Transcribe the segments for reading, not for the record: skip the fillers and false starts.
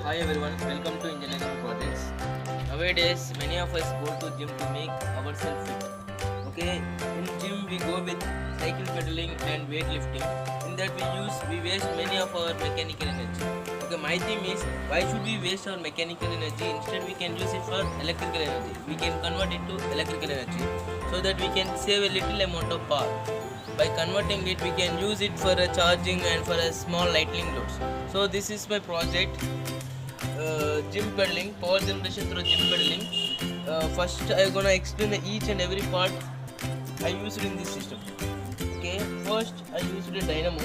Hi everyone, welcome to Engineering Projects. Nowadays, many of us go to gym to make ourselves fit. Okay, in gym we go with cycle pedaling and weightlifting. In that we waste many of our mechanical energy. Okay, my theme is why should we waste our mechanical energy? Instead, we can use it for electrical energy. We can convert it to electrical energy so that we can save a little amount of power. By converting it, we can use it for a charging and for a small lightning loads. So this is my project. Gym pedaling, power generation through gym pedaling. First I'm gonna explain each and every part I used in this system. Okay, first I used a dynamo.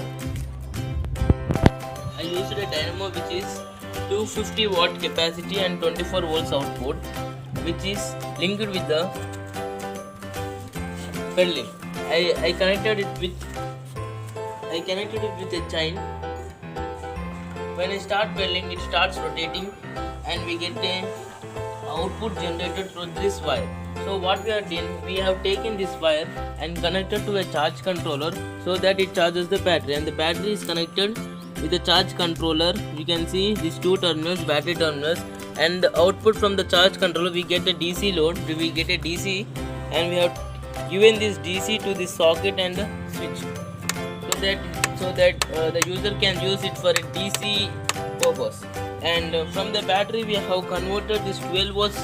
I used a dynamo which is 250 watt capacity and 24 volts output, which is linked with the pedaling. I connected it with a chain. When I start pedaling, it starts rotating and we get a output generated through this wire. So what we are doing, we have taken this wire and connected to a charge controller so that it charges the battery, and the battery is connected with the charge controller. You can see these two terminals, battery terminals, and the output from the charge controller we get a DC load, we get a DC, and we have given this DC to the socket and the switch so that the user can use it for a DC purpose. And from the battery we have converted this 12 volts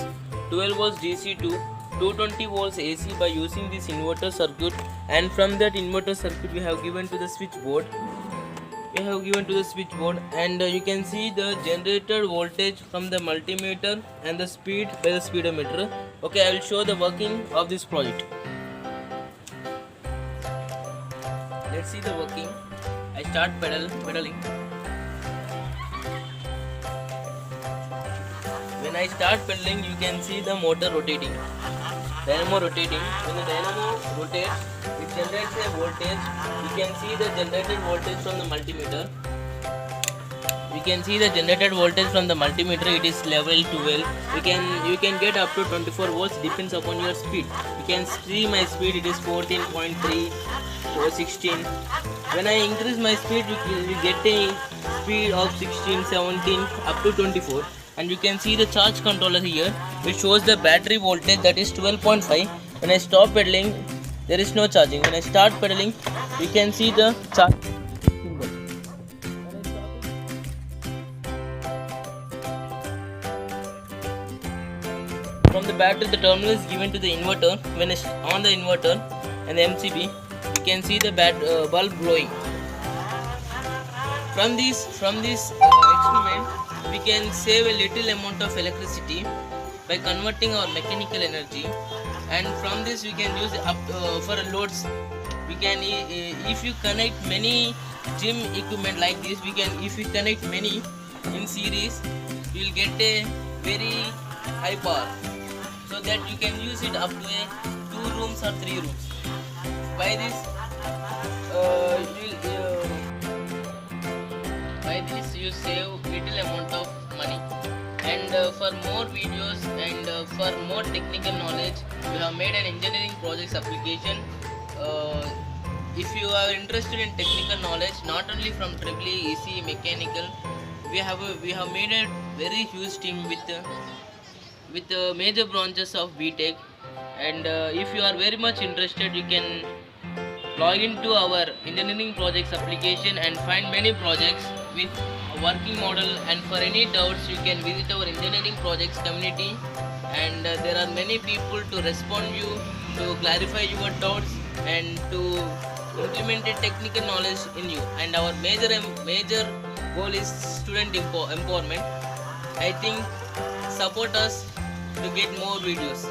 DC to 220 volts AC by using this inverter circuit, and from that inverter circuit we have given to the switchboard. And you can see the generated voltage from the multimeter and the speed by the speedometer. Okay, I will show the working of this project. Let's see the working. I start pedaling. When I start pedaling, you can see the motor rotating, dynamo rotating. When the dynamo rotates, it generates a voltage. You can see the generated voltage from the multimeter. It is level 12. You can get up to 24 volts, depends upon your speed. You can see my speed, it is 14.3 or 16. When I increase my speed, we get a speed of 16, 17 up to 24. And you can see the charge controller here, which shows the battery voltage, that is 12.5. When I stop pedaling, there is no charging. When I start pedaling, you can see the charge symbol. From the battery, the terminal is given to the inverter. When I on the inverter and the MCB, you can see the bulb glowing. From this experiment, we can save a little amount of electricity by converting our mechanical energy, and from this we can use up for loads. We can if you connect many gym equipment like this, if we connect many in series, you will get a very high power, so that you can use it up to 2 rooms or 3 rooms. By this you save little amount of money. And for more videos and for more technical knowledge, we have made an engineering projects application. If you are interested in technical knowledge, not only from EEE, ECE, mechanical, we have made a very huge team with major branches of BTech. And if you are very much interested, you can log into our engineering projects application and find many projects with a working model. And for any doubts, you can visit our engineering projects community, and there are many people to respond you, to clarify your doubts and to implement a technical knowledge in you. And our major goal is student empowerment. I think support us to get more videos.